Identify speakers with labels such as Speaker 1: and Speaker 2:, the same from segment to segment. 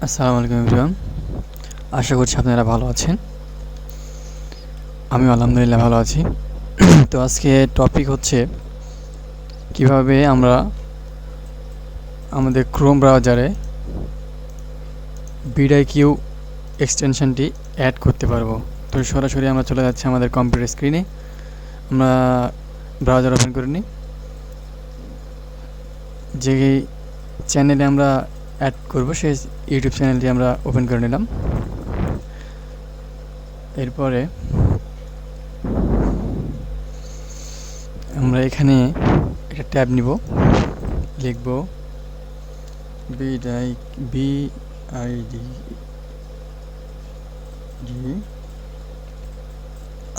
Speaker 1: আসসালামু আলাইকুম এভরিওয়ান। আশা করছি আপনারা ভালো আছেন। আমিও আলহামদুলিল্লাহ ভালো আছি। তো আজকে টপিক হচ্ছে কিভাবে আমরা আমাদের ক্রোম ব্রাউজারে vidIQ এক্সটেনশনটি অ্যাড করতে পারবো। তো সরাসরি আমরা চলে যাচ্ছি আমাদের কম্পিউটার স্ক্রিনে। আমরা ব্রাউজার ওপেন করে নিই। যে চ্যানেলে আমরা অ্যাড করব সেই ইউটিউব চ্যানেলটি আমরা ওপেন করে নিলাম। এরপরে আমরা এখানে একটা ট্যাব নিব, লিখব বিআইডি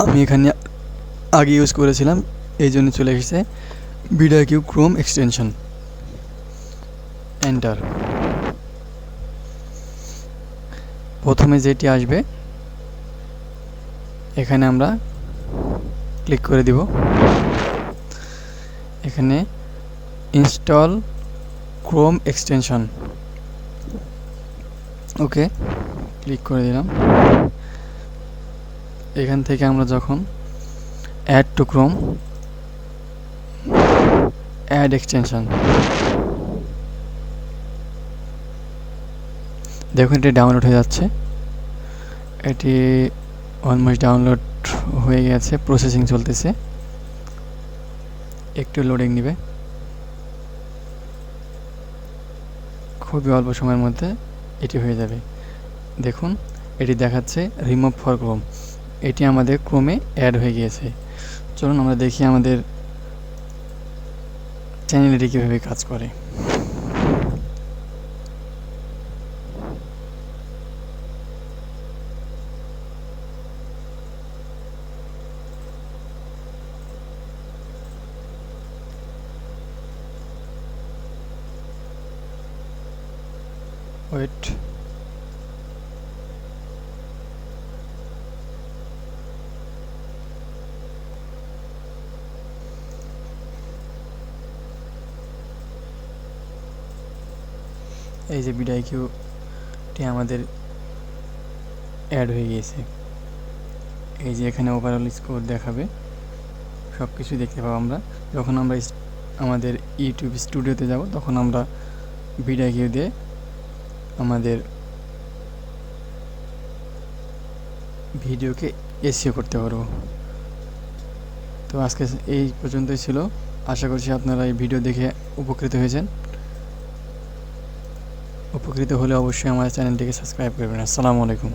Speaker 1: আমি এখানে আগে ইউজ করেছিলাম, এই জন্য চলে এসেছে vidIQ ক্রোম এক্সটেনশন। এন্টার। প্রথমে যেটি আসবে এখানে আমরা ক্লিক করে দিব। এখানে install Chrome extension, okay click করে দিলাম। এখান থেকে আমরা যখন add to Chrome, add extension, দেখুন এটি ডাউনলোড হয়ে যাচ্ছে। এটি অলমোস্ট ডাউনলোড হয়ে গেছে, প্রসেসিং চলতেছে, একটু লোডিং নেবে। খুবই অল্প সময়ের মধ্যে এটি হয়ে যাবে। দেখুন এটি দেখাচ্ছে রিমুভ ফর ক্রোম, এটি আমাদের ক্রোমে অ্যাড হয়ে গিয়েছে। চলুন আমরা দেখি আমাদের চ্যানেলটি কীভাবে কাজ করে। ওয়েট, এই যে vidIQটি আমাদের অ্যাড হয়ে গিয়েছে। এই যে এখানে ওভারঅল স্কোর দেখাবে, সব কিছুই দেখতে পাবো আমরা। যখন আমরা আমাদের ইউটিউব স্টুডিওতে যাব তখন আমরা vidIQ দিয়ে আমাদের ভিডিওকে এসইও করতে পারবো। তো আজকে এই পর্যন্তই ছিল। আশা করছি আপনারা এই ভিডিও দেখে উপকৃত হয়েছেন। উপকৃত হলে অবশ্যই আমার চ্যানেলটিকে সাবস্ক্রাইব করবেন। আসসালামু আলাইকুম।